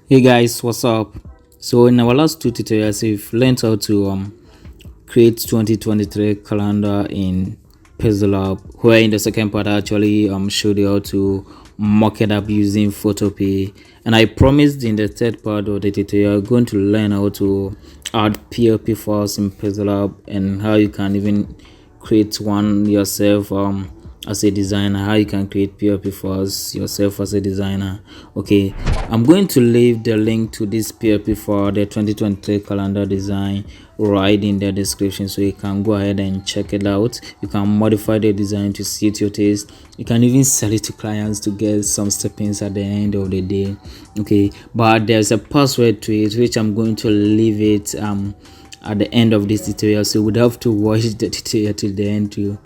Hey guys, what's up? So in our last two tutorials, we've learned how to create 2023 calendar in pixellab. Where in the second part, I actually showed you how to mock it up using Photopea. And I promised in the third part of the tutorial, you're going to learn how to add PLP files in pixellab and how you can even create one yourself as a designer, how you can create PLP files yourself as a designer. Okay, I'm going to leave the link to this PLP for the 2023 calendar design right in the description, so you can go ahead and check it out. You can modify the design to suit your taste. You can even sell it to clients to get some steppings at the end of the day. Okay, but there's a password to it which I'm going to leave it at the end of this tutorial, so you would have to watch the tutorial till the end to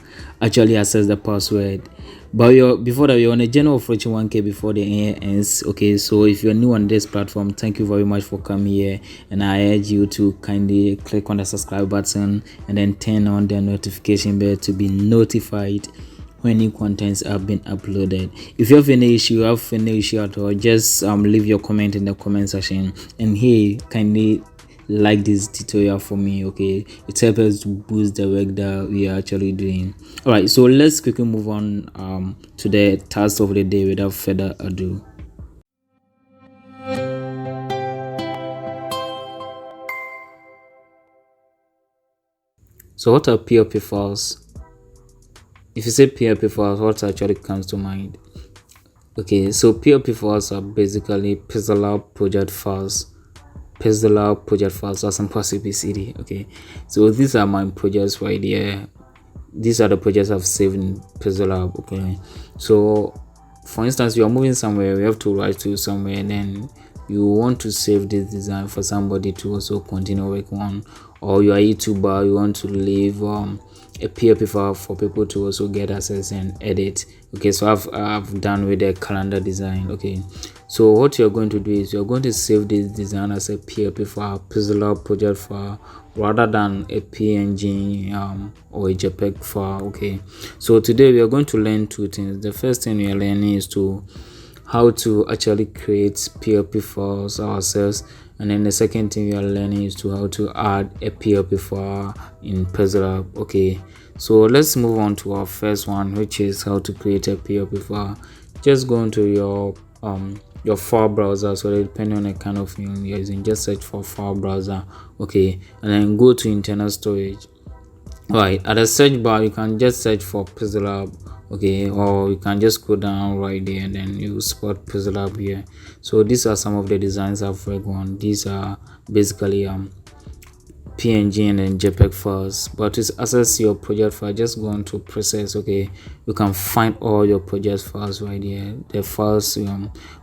actually access the password. But before that, you're on a journey of reaching 1k before the year ends. Okay, so if you're new on this platform, thank you very much for coming here, and I urge you to kindly click on the subscribe button and then turn on the notification bell to be notified when new contents have been uploaded. If you have any issue, at all, just leave your comment in the comment section, and hey, kindly like this tutorial for me. Okay, it helps us to boost the work that we are actually doing. All right, so let's quickly move on to the task of the day without further ado. So what are PLP files? If you say PLP files, what actually comes to mind? Okay, so PLP files are basically pixellab project files. Pixellab project files as in PCD. Okay, so these are my projects right here. These are the projects I've saved in pixellab. Okay, so for instance, you are moving somewhere, you have to write to somewhere, and then you want to save this design for somebody to also continue working on, or you are a YouTuber, you want to leave a PLP file for people to also get access and edit. Okay, so I've done with the calendar design. Okay, so what you're going to do is you're going to save this design as a PLP file, pixellab project file, rather than a PNG or a JPEG file. Okay, so today we are going to learn two things. The first thing we are learning is how to actually create PLP files ourselves, and then the second thing we are learning is how to add a PLP file in pixellab. Okay, so let's move on to our first one, which is how to create a PLP file. Just go into your file browser, so depending on the kind of thing you're using, just search for file browser. Okay, and then go to internal storage. Right, at the search bar you can just search for pixellab. Okay, or you can just go down right there and then you spot pixellab here. So these are some of the designs I've worked on. These are basically PNG and then JPEG files. But to access your project file, just go on to process. Okay, you can find all your project files right here, the files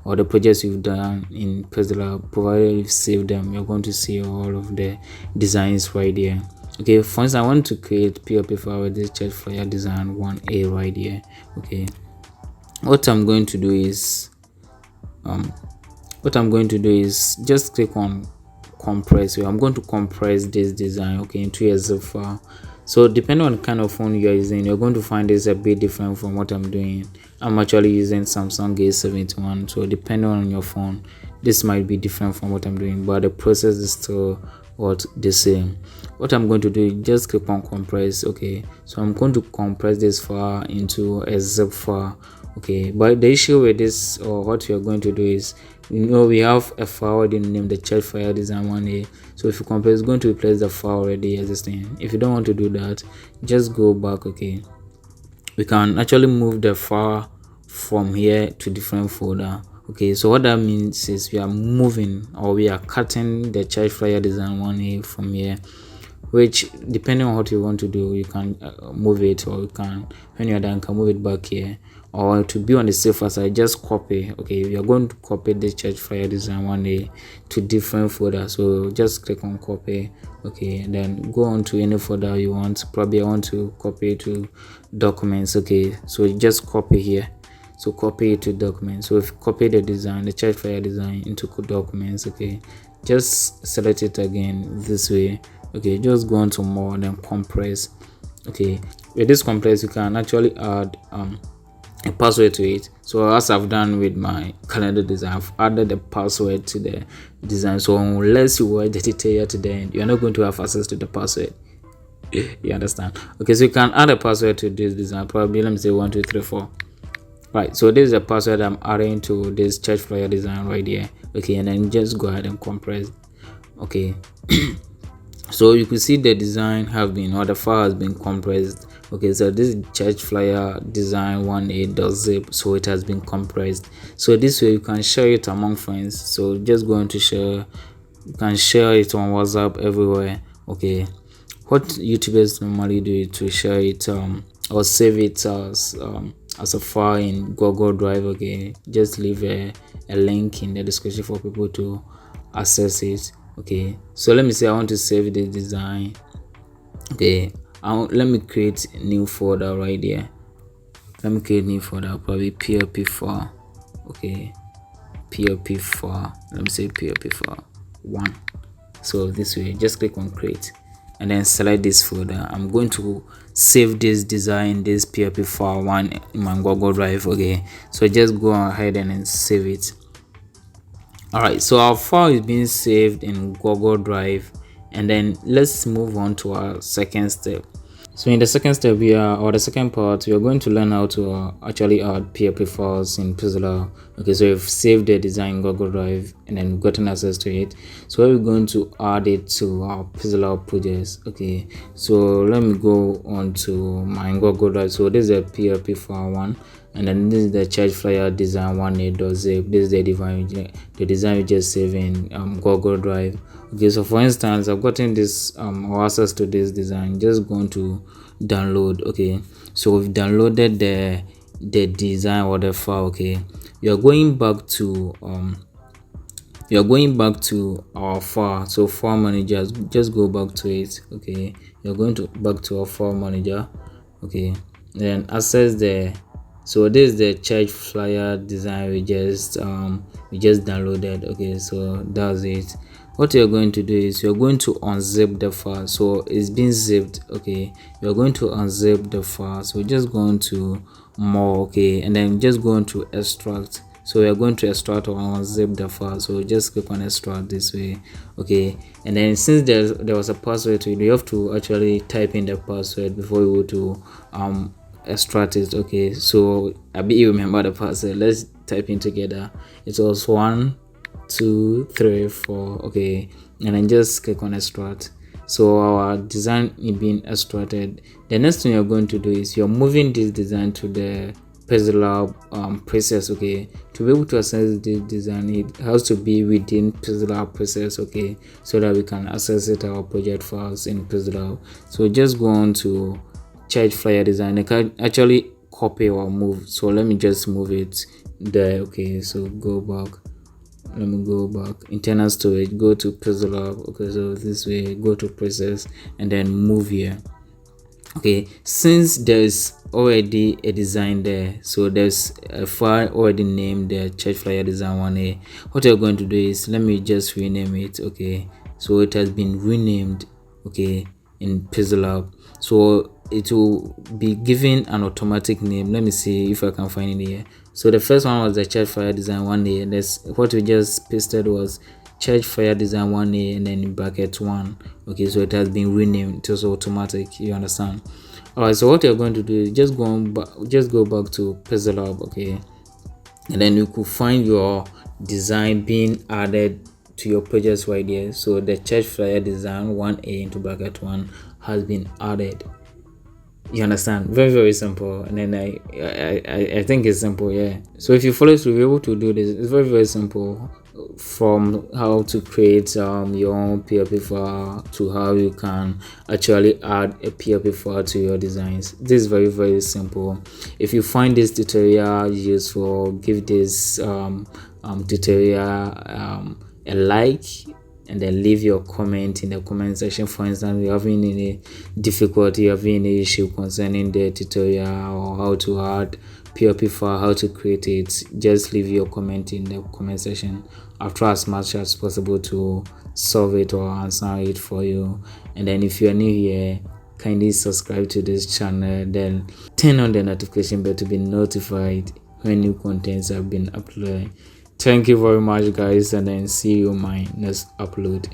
or the projects you've done in pixellab. Provided you've saved them, you're going to see all of the designs right here. Okay, for instance, I want to create PLP file with this church flyer design 1A right here. Okay, what I'm going to do is just click on compress. So I'm going to compress this design, okay, into a zip file. So depending on the kind of phone you're using, you're going to find this a bit different from what I'm doing. I'm actually using Samsung A71, so depending on your phone, this might be different from what I'm doing, but the process is still what the same. What I'm going to do is just click on compress. Okay, so I'm going to compress this file into a zip file. Okay, but the issue with this, or what you're going to do is, we have a file already named the church file design 1A. So if you compress, it's going to replace the file already existing. If you don't want to do that, just go back. Okay, we can actually move the file from here to different folder. Okay, so what that means is we are moving, or we are cutting the church flyer design 1A from here, which depending on what you want to do, you can move it, or you can, when you're done, you can move it back here. Or to be on the safer side, just copy. Okay, we are going to copy this church flyer design 1A to different folders, so just click on copy. Okay, and then go on to any folder you want. Probably I want to copy to documents. Okay, so just copy here, so copy it to documents. So if you copy the design, the church flyer design, into documents, okay, just select it again this way. Okay, just go on to more, then compress. Okay, with this compress you can actually add a password to it. So as I've done with my calendar design, I've added a password to the design. So unless you watch the tutorial to the end, you're not going to have access to the password. You understand? Okay, so you can add a password to this design. Probably let me say 1 2 3 4. Right, so this is a password I'm adding to this church flyer design right here. Okay, and then just go ahead and compress. Okay. So you can see the design have been, or the file has been compressed. Okay, so this is church flyer design 1a.zip, so it has been compressed. So this way you can share it among friends. So just going to share, you can share it on WhatsApp everywhere. Okay, what YouTubers normally do is to share it or save it as a file in Google Drive. Okay, just leave a link in the description for people to access it. Okay, so let me say I want to save this design. Okay, let me create a new folder right there. Let me create a new folder, probably plp file. Okay, plp file, let me say plp file 1. So this way, just click on create and then select this folder. I'm going to save this design, this plp file 1 in my Google Drive. Okay, so just go ahead and then save it. Alright, so our file is being saved in Google Drive, and then let's move on to our second step. So in the second step or the second part, we are going to learn how to actually add PHP files in pixellab. Okay, so we've saved the design in Google Drive and then gotten access to it. So we're going to add it to our pixellab projects. Okay, so let me go on to my Google Drive. So this is a PHP file 1, and then this is the church flyer design 1a.zip. This is the design we just saved in Google Drive. Okay, so for instance, I've gotten this or access to this design. Just going to download. Okay, so we've downloaded the design or the file. Okay, you're going back to our file. So file manager, just go back to it. Okay, you're going to back to our file manager. Okay, then access the, so this is the church flyer design we just downloaded. Okay, so that's it. What you're going to do is you're going to unzip the file. So it's been zipped. Okay, you're going to unzip the file. So just going to more. Okay, and then just going to extract. So we're going to extract or unzip the file. So just click on extract this way. Okay, and then since there was a password to it, you have to actually type in the password before you go to extract it. Okay, so I bet you remember the password. Let's type in together. It was 1 2 3 4. Okay, and then just click on extract. So our design is being extracted. The next thing you're going to do is you're moving this design to the pixellab process. Okay, to be able to access this design, it has to be within pixellab process. Okay, so that we can access it our project files in pixellab. So just go on to church flyer design. I can actually copy or move, so let me just move it there. Okay, so go back, let me go back, internal storage, go to pixellab. Okay, so this way, go to process and then move here. Okay, since there's already a design there, so there's a file already named the church flyer design 1a. What you're going to do is, let me just rename it. Okay, so it has been renamed. Okay, in pixellab, so it will be given an automatic name. Let me see if I can find it here. So the first one was the church flyer design 1a, and that's what we just pasted was church flyer design 1a and then in bracket 1. Okay, so it has been renamed. It was automatic, you understand? All right, so what you're going to do is just go back to pixellab. Okay, and then you could find your design being added to your projects right here. So the church flyer design 1a into bracket 1 has been added. You understand? Very, very simple. And then I think it's simple. Yeah, so if you follow through, you'll be able to do this. It's very, very simple, from how to create your own PHP file to how you can actually add a PHP file to your designs. This is very, very simple. If you find this tutorial useful, give this tutorial a like, and then leave your comment in the comment section. For instance, you're having any difficulty, having any issue concerning the tutorial or how to add PHP file, how to create it, just leave your comment in the comment section. I'll try as much as possible to solve it or answer it for you. And then if you're new here, kindly subscribe to this channel, then turn on the notification bell to be notified when new contents have been uploaded. Thank you very much, guys, and then see you in my next upload.